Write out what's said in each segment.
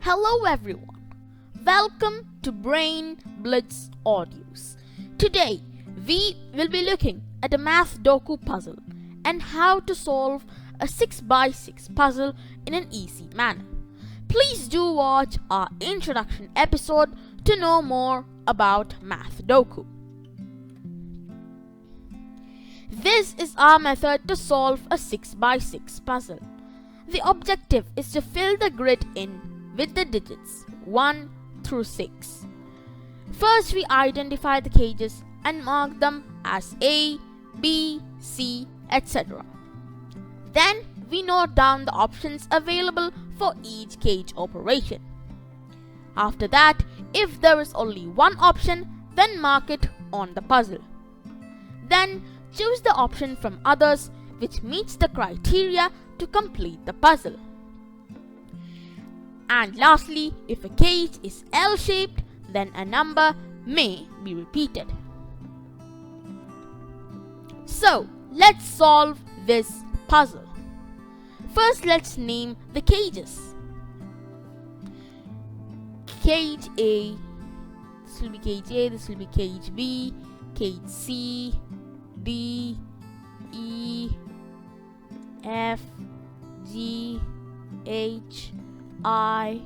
Hello everyone, welcome to Brain Blitz Audios. Today we will be looking at a Mathdoku puzzle and how to solve a 6x6 puzzle in an easy manner. Please do watch our introduction episode to know more about Mathdoku. This is our method to solve a 6x6 puzzle. The objective is to fill the grid in with the digits 1 through 6. First, we identify the cages and mark them as A, B, C, etc. Then, we note down the options available for each cage operation. After that, if there is only one option, then mark it on the puzzle. Then, choose the option from others which meets the criteria to complete the puzzle. And lastly, if a cage is L-shaped, then a number may be repeated. So, let's solve this puzzle. First, let's name the cages. Cage A, this will be cage A, this will be cage B, cage C, D, E, F, G, H, I,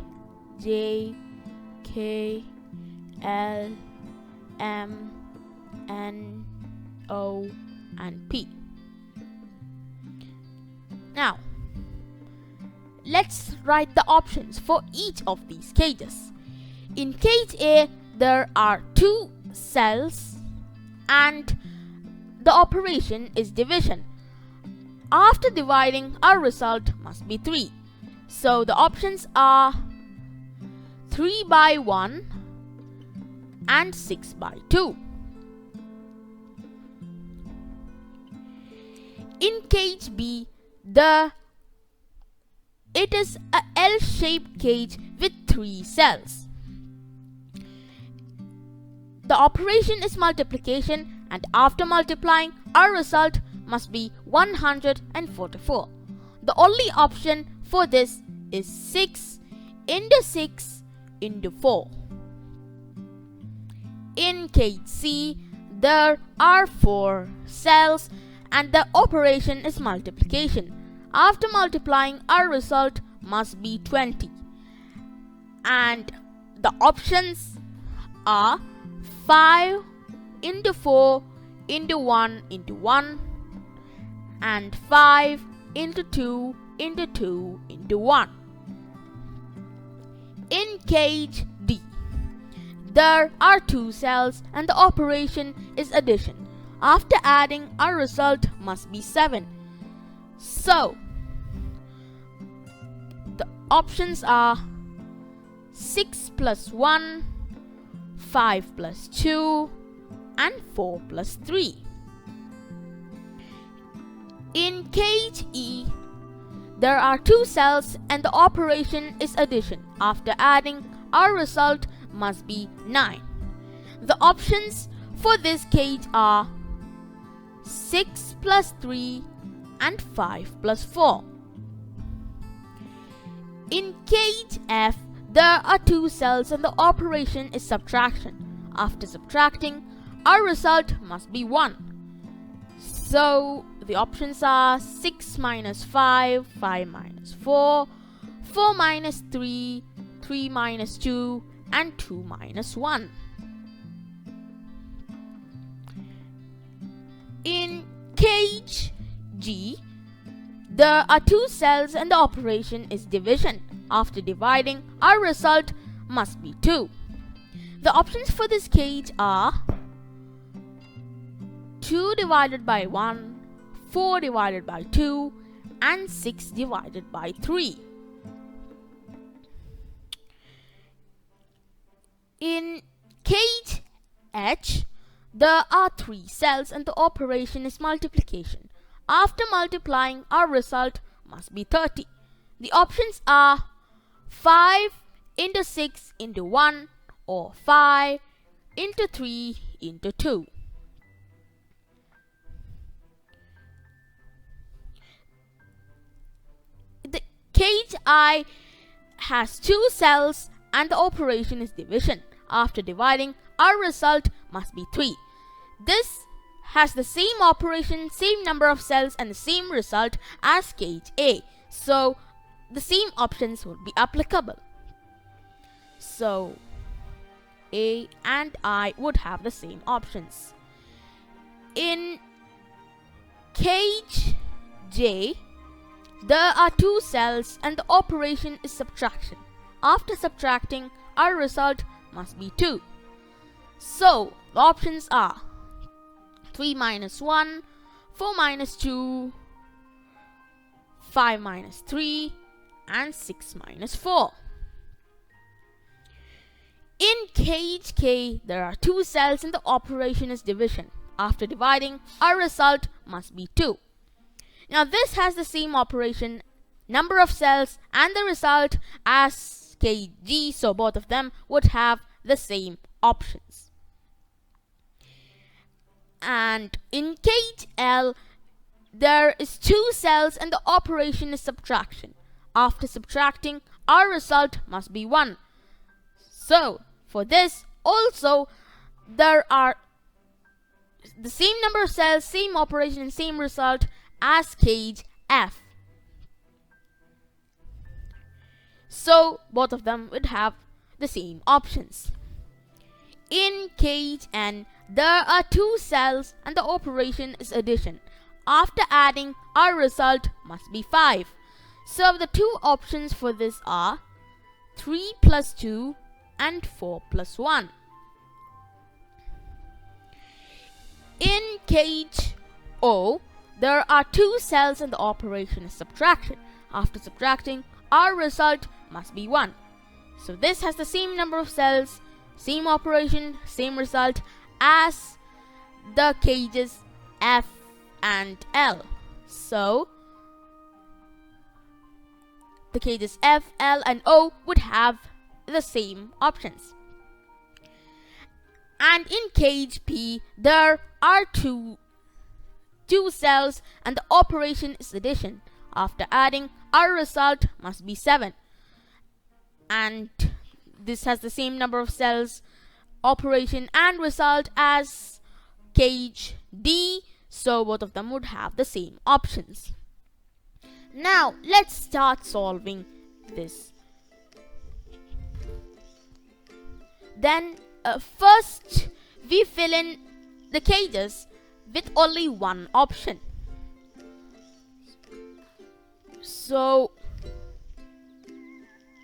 J, K, L, M, N, O, and P. Now, let's write the options for each of these cages. In cage A, there are 2 cells and the operation is division. After dividing, our result must be 3. So the options are 3 by 1 and 6 by 2. In cage B, it is a L-shaped cage with 3 cells. The operation is multiplication, and after multiplying, our result must be 144. The only option for this is 6 into 6 into 4. In cage C, there are 4 cells and the operation is multiplication. After multiplying, our result must be 20. And the options are 5 into 4 into 1 into 1 and 5 into 2 into 2 into 1. In cage D, there are 2 cells and the operation is addition. After adding, our result must be 7. So, the options are 6 plus 1, 5 plus 2, and 4 plus 3. In cage E, there are 2 cells and the operation is addition. After adding, our result must be 9. The options for this cage are 6 plus 3 and 5 plus 4. In cage F, there are 2 cells and the operation is subtraction. After subtracting, our result must be 1. So, the options are 6 minus 5, 5 minus 4, 4 minus 3, 3 minus 2, and 2 minus 1. In cage G, there are 2 cells and the operation is division. After dividing, our result must be 2. The options for this cage are 2 divided by 1, 4 divided by 2, and 6 divided by 3. In cage H, there are 3 cells and the operation is multiplication. After multiplying, our result must be 30. The options are 5 into 6 into 1 or 5 into 3 into 2. The cage I has 2 cells and the operation is division. After dividing, our result must be 3. This has the same operation, same number of cells and the same result as cage A. So the same options would be applicable. So A and I would have the same options. In cage J, there are 2 cells and the operation is subtraction. After subtracting, our result must be 2. So the options are 3 minus 1, 4 minus 2, 5 minus 3, and 6 minus 4. In cage K, there are 2 cells and the operation is division. After dividing, our result must be 2. Now this has the same operation, number of cells and the result as cage G, so both of them would have the same options. And in cage L, there is 2 cells and the operation is subtraction. After subtracting, our result must be 1. So for this also, there are the same number of cells, same operation and same result as cage F. So both of them would have the same options. In cage N, there are 2 cells and the operation is addition. After adding, our result must be 5. So the 2 options for this are 3 plus 2 and 4 plus 1. In cage O, there are 2 cells and the operation is subtraction. After subtracting, our result must be 1. So this has the same number of cells, same operation, same result as the cages F and L. So the cages F, L, and O would have the same options. And in cage P, there are two cells and the operation is addition. After adding, our result must be 7. And this has the same number of cells, operation and result as cage D, so both of them would have the same options. Now let's start solving this. Then first we fill in the cages with only one option. So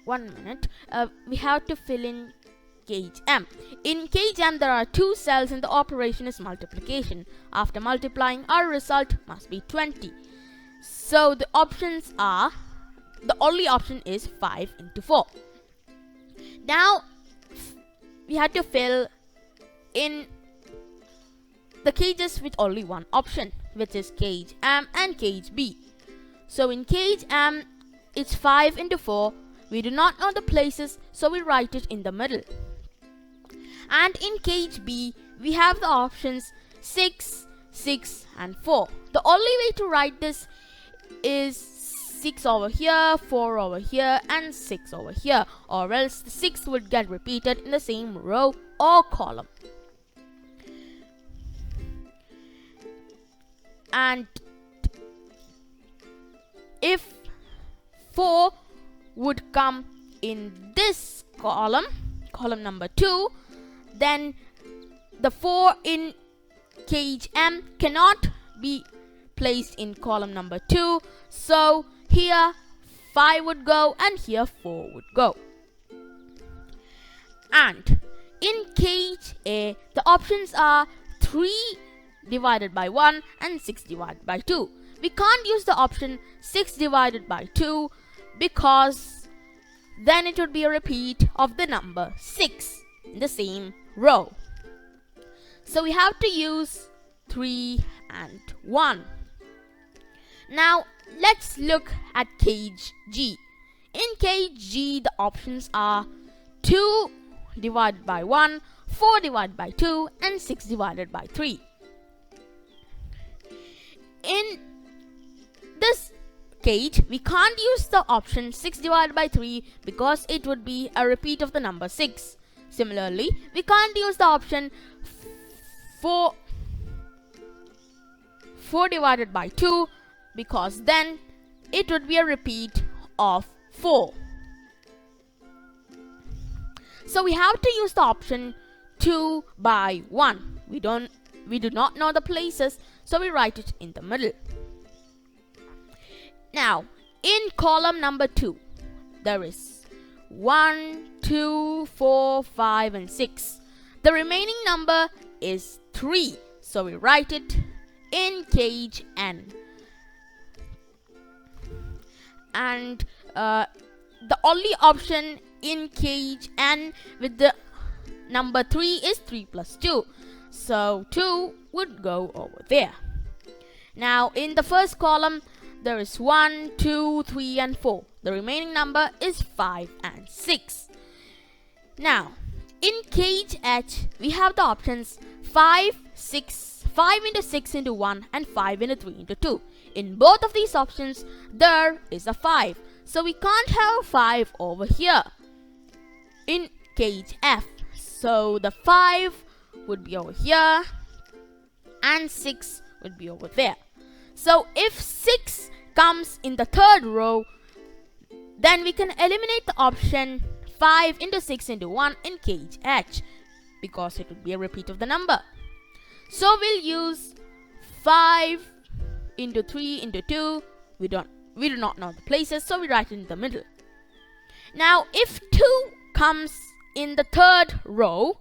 1 minute, we have to fill in cage M. In cage M, there are 2 cells and the operation is multiplication. After multiplying, our result must be 20. So the options are, the only option is 5 into 4. Now we have to fill in the cages with only one option, which is cage M and cage B. So in cage M, it's 5 into 4. We do not know the places, so we write it in the middle. And in cage B, we have the options 6, 6, and 4. The only way to write this is 6 over here, 4 over here, and 6 over here, or else the 6 would get repeated in the same row or column. And if 4 would come in this column number 2, then the 4 in cage M cannot be placed in column number 2. So here 5 would go and here 4 would go. And in cage A, the options are 3 divided by 1 and 6 divided by 2. We can't use the option 6 divided by 2 because then it would be a repeat of the number 6 in the same row. So we have to use 3 and 1. Now let's look at cage G. In cage G, the options are 2 divided by 1, 4 divided by 2, and 6 divided by 3. In this cage, we can't use the option 6 divided by 3 because it would be a repeat of the number 6. Similarly, we can't use the option 4 divided by 2 because then it would be a repeat of 4. So we have to use the option 2 by 1. We do not know the places, so we write it in the middle. Now, in column number 2, there is 1, 2, 4, 5, and 6. The remaining number is 3, so we write it in cage N. And the only option in cage N with the number 3 is 3 plus 2. So 2 would go over there. Now in the first column, there is 1, 2, 3, and 4. The remaining number is 5 and 6. Now, in cage H, we have the options 5 into 6 into 1, and 5 into 3 into 2. In both of these options, there is a 5. So we can't have a 5 over here in cage F. So the 5 would be over here, and 6 would be over there. So if 6 comes in the third row, then we can eliminate the option 5 into 6 into 1 in cage H because it would be a repeat of the number. So we'll use 5 into 3 into 2. We do not know the places, so we write it in the middle. Now if 2 comes in the third row,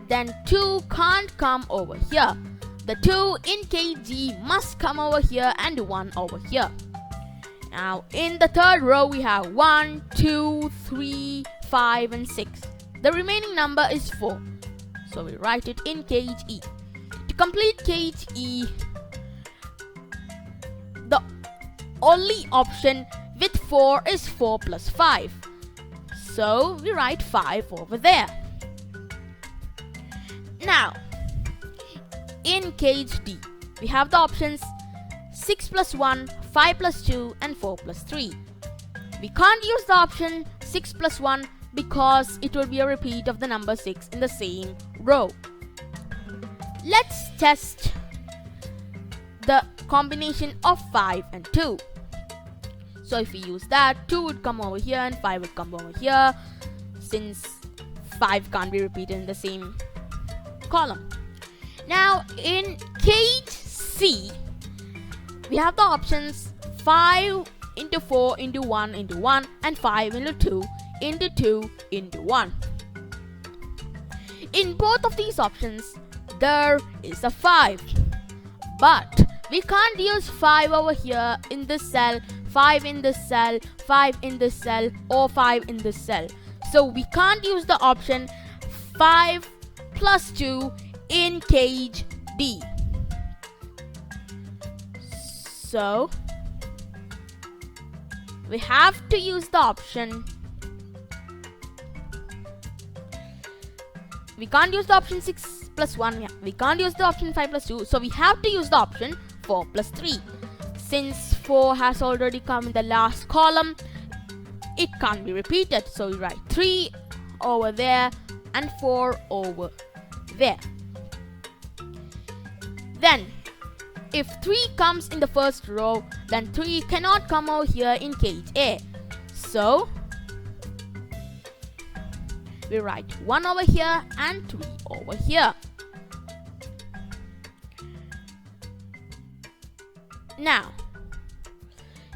then 2 can't come over here. The 2 in KG must come over here and 1 over here. Now in the third row we have 1, 2, 3, 5, and 6. The remaining number is 4. So we write it in cage E. To complete cage E, the only option with 4 is 4 plus 5. So we write 5 over there. Now, in cage D, we have the options 6 plus 1, 5 plus 2, and 4 plus 3. We can't use the option 6 plus 1 because it will be a repeat of the number 6 in the same row. Let's test the combination of 5 and 2. So if we use that, 2 would come over here and 5 would come over here, since 5 can't be repeated in the same column. Now in cage C, we have the options 5 into 4 into 1 into 1 and 5 into 2 into 2 into 1. In both of these options, there is a 5. But we can't use 5 over here in this cell, 5 in this cell, 5 in this cell, or 5 in this cell. So we can't use the option 5 plus 2 in cage D. So we have to use the option. We can't use the option 6 plus 1. We can't use the option 5 plus 2. So we have to use the option 4 plus 3. Since 4 has already come in the last column, it can't be repeated. So we write 3 over there and 4 over there. Then, if 3 comes in the first row, then 3 cannot come over here in cage A. So we write 1 over here and 3 over here. Now,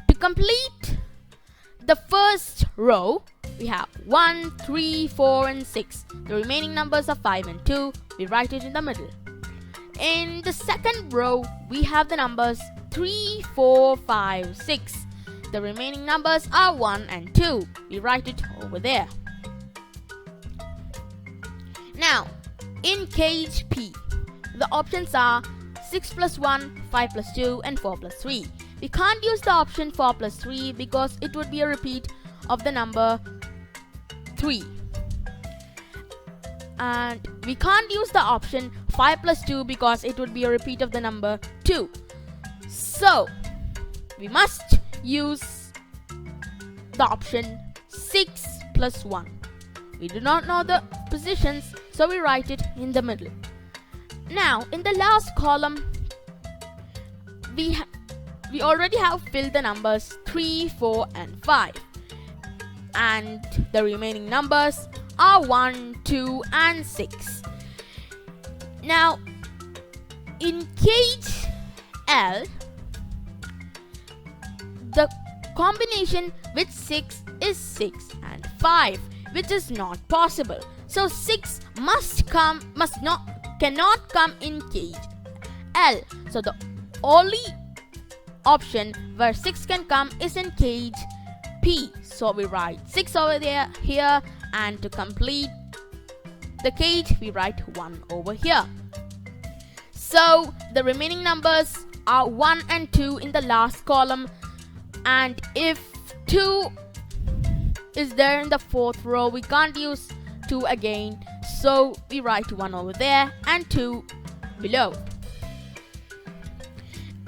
to complete the first row, we have 1, 3, 4, and 6. The remaining numbers are 5 and 2. We write it in the middle. In the second row, we have the numbers 3, 4, 5, 6. The remaining numbers are 1 and 2. We write it over there. Now, in cage P, the options are 6 plus 1, 5 plus 2, and 4 plus 3. We can't use the option 4 plus 3 because it would be a repeat of the number 3. And we can't use the option 5 plus 2 because it would be a repeat of the number 2. So, we must use the option 6 plus 1. We do not know the positions, so we write it in the middle. Now, in the last column, we already have filled the numbers 3, 4 and 5. And the remaining numbers are 1, 2 and 6. Now, in cage L, the combination with 6 is 6 and 5, which is not possible. So 6 cannot come in cage L. So the only option where 6 can come is in cage P. So we write 6 over here, and to complete the cage we write 1 over here. So the remaining numbers are 1 and 2 in the last column, and if 2 is there in the 4th row, we can't use 2 again, so we write 1 over there and 2 below.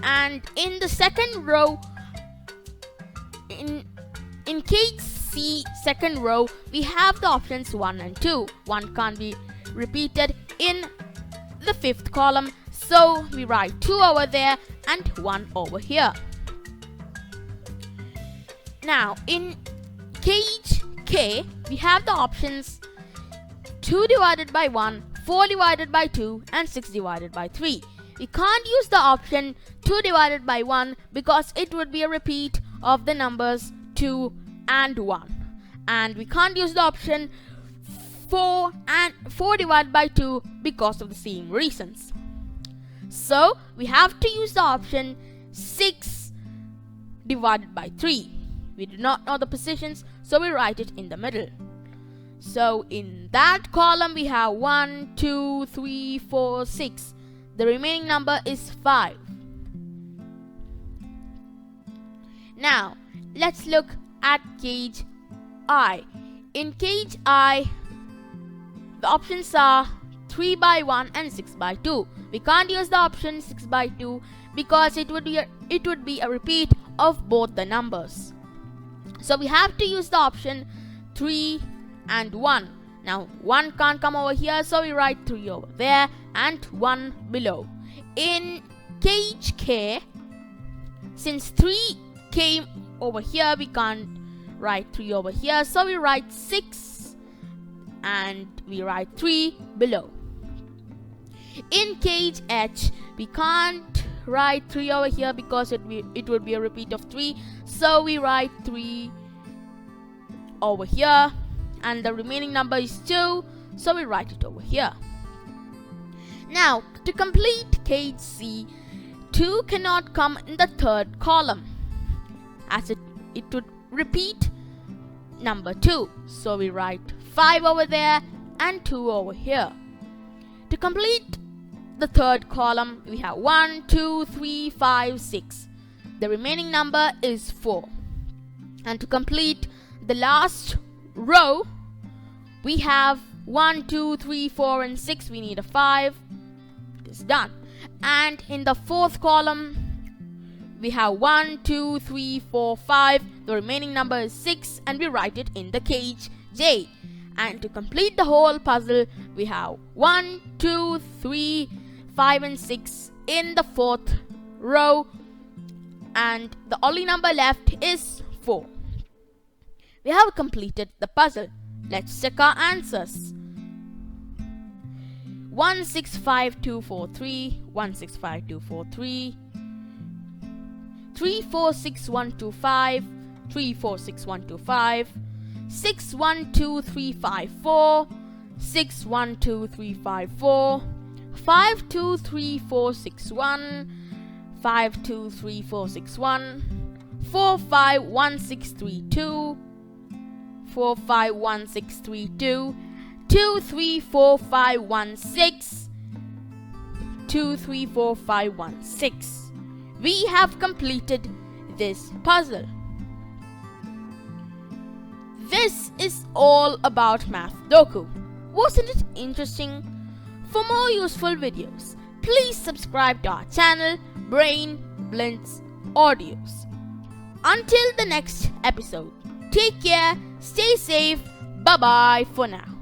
And in the second row, in cage C, second row, we have the options 1 and 2. 1 can't be repeated in the 5th column, so we write 2 over there and 1 over here. Now, in cage K, we have the options 2 divided by 1, 4 divided by 2 and 6 divided by 3. We can't use the option 2 divided by 1 because it would be a repeat of the numbers 2 and 1. And we can't use the option 4 divided by 2 because of the same reasons. So we have to use the option 6 divided by 3. We do not know the positions, so we write it in the middle. So in that column we have 1, 2, 3, 4, 6. The remaining number is 5. Now let's look at cage I. In cage I, the options are 3 by 1 and 6 by 2. We can't use the option 6 by 2 because it would be a repeat of both the numbers. So we have to use the option 3 and 1. Now 1 can't come over here, so we write 3 over there and 1 below. In cage K, since 3 came over here, we can't write 3 over here, so we write 6 and we write 3 below. In cage H, we can't write 3 over here because it would be a repeat of 3, so we write 3 over here, and the remaining number is 2, so we write it over here. Now to complete cage C, 2 cannot come in the 3rd column as it would repeat number 2, so we write 5 over there and 2 over here. To complete the 3rd column, we have 1, 2, 3, 5, 6. The remaining number is 4. And to complete the last row, we have 1, 2, 3, 4 and 6. We need a 5. It is done. And in the 4th column, we have 1, 2, 3, 4, 5. The remaining number is 6 and we write it in the cage J. And to complete the whole puzzle, we have 1, 2, 3, 5 and 6 in the 4th row, and the only number left is 4. We have completed the puzzle. Let's check our answers. 165243, 165243, 346125, 346125, 612354, 612354, 523461, 523461, 451632, 451632, 234516, 234516. We have completed this puzzle. This is all about Mathdoku. Wasn't it interesting? For more useful videos, please subscribe to our channel, Brain Blitz Audios. Until the next episode, take care, stay safe, bye bye for now.